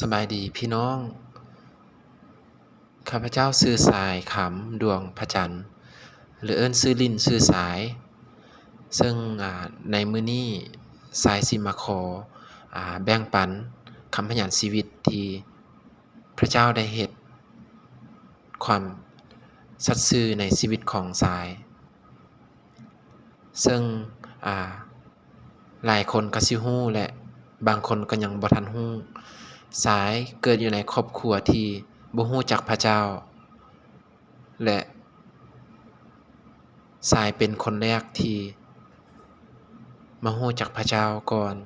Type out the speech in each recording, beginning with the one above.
สบายดีพี่น้องข้าพเจ้าชื่อสายขำดวงพระจันทร์หรือเอิ้นชื่อลิ้นชื่อสายซึ่งในมื้อนี้สายสิมาขอแบ่งปันคำพยานชีวิตที่พระเจ้าได้เฮ็ดความสัตย์ซื่อในชีวิตของสายซึ่งหลายคนก็สิฮู้และบางคนก็ยังบ่ทันฮู้สายเกิดอยู่ในครอบครัวที่บ่ฮู้จักพระเจ้าและสายเป็นคนแรกที่มาฮู้จักพระเจ้าก่อน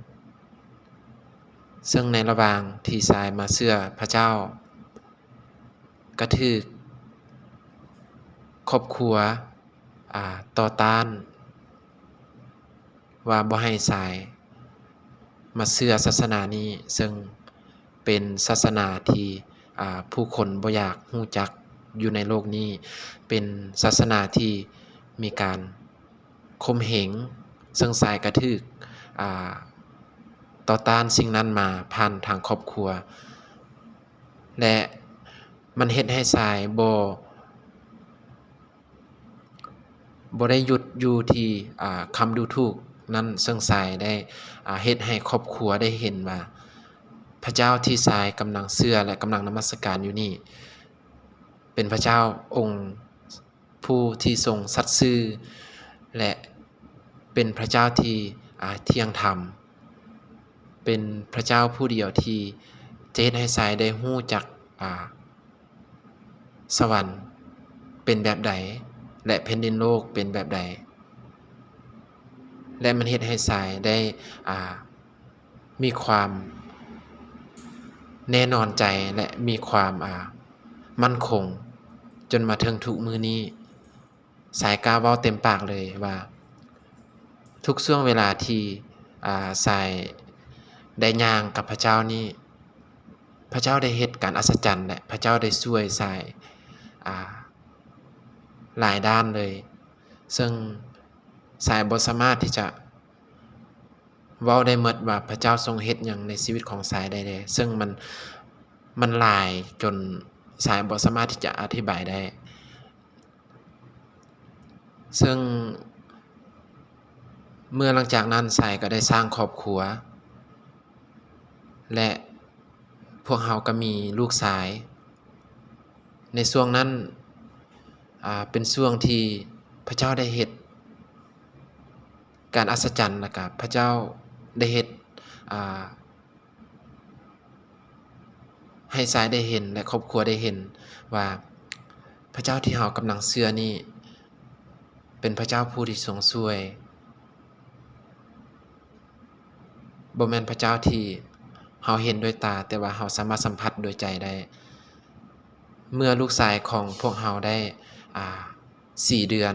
ซึ่งในระหว่างที่สายมาเชื่อพระเจ้าก็ถูกครอบครัวต่อต้านว่าบ่ให้สายมาเชื่อศาสนานี้ซึ่งเป็นศาสนาที่ผู้คนบ่อยากฮู้จักอยู่ในโลกนี้เป็นศาสนาที่มีการข่มเหงซึ่งสายก็ถูกต่อต้านสิ่งนั้นมาผ่านทางครอบครัวและมันเฮ็ดให้สายบ่ได้หยุดอยู่ที่คำดูถูกนั้นซึ่งสายได้เฮ็ดให้ครอบครัวได้เห็นว่าพระเจ้าที่สายกำลังเชื่อและกำลังนมัสการอยู่นี่เป็นพระเจ้าองค์ผู้ที่ทรงสัตย์ซื่อและเป็นพระเจ้าที่เที่ยงธรรมเป็นพระเจ้าผู้เดียวที่จะเฮ็ดให้สายได้ฮู้จักสวรรค์เป็นแบบใดและแผ่นดินโลกเป็นแบบใดและมันเฮ็ดให้สายได้มีความแน่นอนใจและมีความมั่นคงจนมาถึงทุกมื้อนี้สายกล้าเว้าเต็มปากเลยว่าทุกช่วงเวลาที่สายได้ย่างกับพระเจ้านี้พระเจ้าได้เฮ็ดการอัศจรรย์และพระเจ้าได้ช่วยสายหลายด้านเลยซึ่งสายบ่สามารถที่จะเว้าได้หมดว่าพระเจ้าทรงเฮ็ดหยังในชีวิตของสายได้เลยซึ่งมันหลายจนสายบ่สามารถที่จะอธิบายได้ซึ่งเมื่อหลังจากนั้นสายก็ได้สร้างครอบครัวและพวกเราก็มีลูกชายในช่วงนั้นเป็นช่วงที่พระเจ้าได้เฮ็ดการอัศจรรย์แล้วก็พระเจ้าได้เฮ็ดให้สายได้เห็นและครอบครัวได้เห็นว่าพระเจ้าที่เรากำลังเชื่อนี่เป็นพระเจ้าผู้ที่ทรงช่วยบ่แม่นพระเจ้าที่เราเห็นด้วยตาแต่ว่าเราสามารถสัมผัสโดยใจได้เมื่อลูกชายของพวกเราได้4 เดือน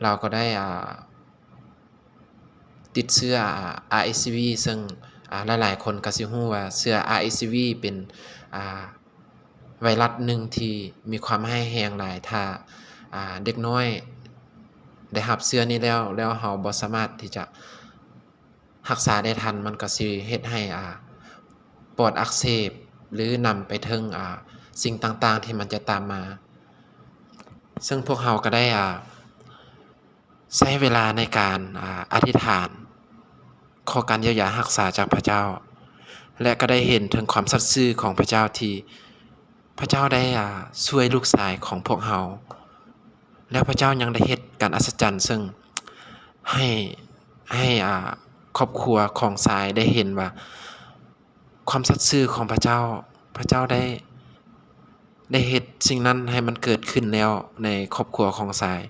เราก็ได้ติดเชื้อRSV ซึ่งหลายๆคนก็สิฮู้ว่าเชื้อ RSV เป็นไวรัสหนึ่งที่มีความร้ายแรงหลายถ้าเด็กน้อยได้รับเชื้อนี้แล้วเราบ่สามารถที่จะรักษาได้ทันมันก็สิเฮ็ดให้ปอดอักเสบหรือนำไปถึงสิ่งต่างๆที่มันจะตามมาซึ่งพวกเราก็ได้ใช้เวลาในการอธิษฐานขอการเยียวยารักษาจากพระเจ้าและก็ได้เห็นถึงความสัตย์ซื่อของพระเจ้าที่พระเจ้าได้ช่วยลูกชายของพวกเราแล้วพระเจ้ายังได้เฮ็ดการอัศจรรย์ซึ่งให้ครอบครัวของสายได้เห็นว่าความสัตย์ซื่อของพระเจ้าได้เฮ็ดสิ่งนั้นให้มันเกิดขึ้นแล้วในครอบครัวของสาย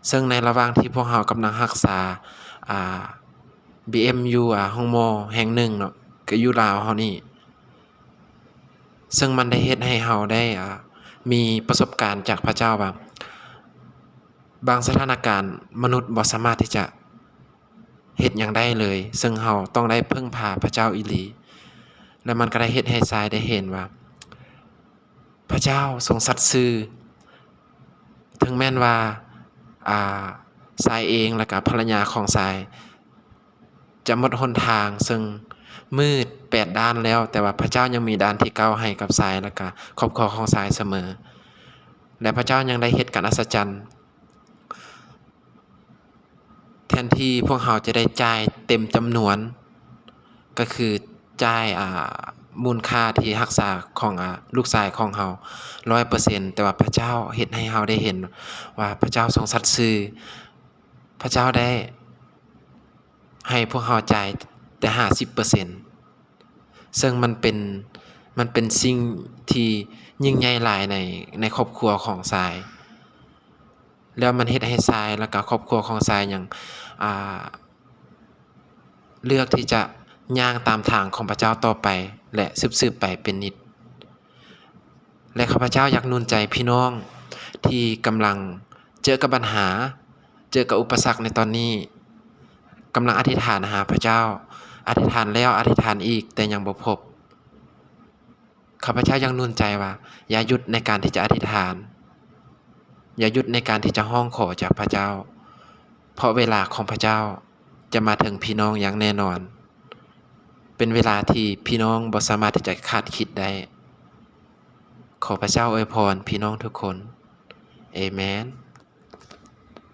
ซึ่งในระหว่างที่พวกเรากำลังรักษาBMU ห้องหมอแห่งหนึ่งเนาะก็อยู่ลาวเฮานี่ซึ่งมันได้เฮ็ดให้เราได้มีประสบการณ์จากพระเจ้าว่าบางสถานการณ์มนุษย์บ่สามารถที่จะเฮ็ดหยังได้เลยซึ่งเราต้องได้พึ่งพาพระเจ้าอีหลีและมันก็ได้เฮ็ดให้สายได้เห็นว่าพระเจ้าทรงสัตย์ซื่อถึงแม้นว่าสายเองและก็ภรรยาของสายจะหมดหนทางซึ่ง มืด8ด้านแล้วแต่ว่าพระเจ้ายังมีด้านที่9ให้กับทรายและก็ครอบครัวของทรายเสมอและพระเจ้ายังได้เฮ็ดการอัศจรรย์แทนที่พวกเราจะได้จ่ายเต็มจำนวนก็คือจ่ายมูลค่าที่รักษาของลูกชายของเรา 100% แต่ว่าพระเจ้าเฮ็ดให้เราได้เห็นว่าพระเจ้าทรงสัตย์ซื่อพระเจ้าได้ให้พวกเราจ่ายแต่ 50% ซึ่งมันเป็นสิ่งที่ยิ่งใหญ่หลายในครอบครัวของทรายแล้วมันเฮ็ดให้ทรายแล้วก็ครอบครัวของทรายหยังเลือกที่จะย่างตามทางของพระเจ้าต่อไปและสืบๆไปเป็นนิจและข้าพเจ้าอยากหนุนใจพี่น้องที่กำลังเจอกับปัญหาเจอกับอุปสรรคในตอนนี้กำลังอธิษฐานหาพระเจ้าอธิษฐานแล้วอธิษฐานอีกแต่ยังบ่พบข้าพเจ้ายังหนุนใจว่าอย่าหยุดในการที่จะอธิษฐานอย่าหยุดในการที่จะร้องขอจากพระเจ้าเพราะเวลาของพระเจ้าจะมาถึงพี่น้องอย่างแน่นอนเป็นเวลาที่พี่น้องบ่สามารถที่จะคาดคิดได้ขอพระเจ้าอวยพรพี่น้องทุกคนอาเมน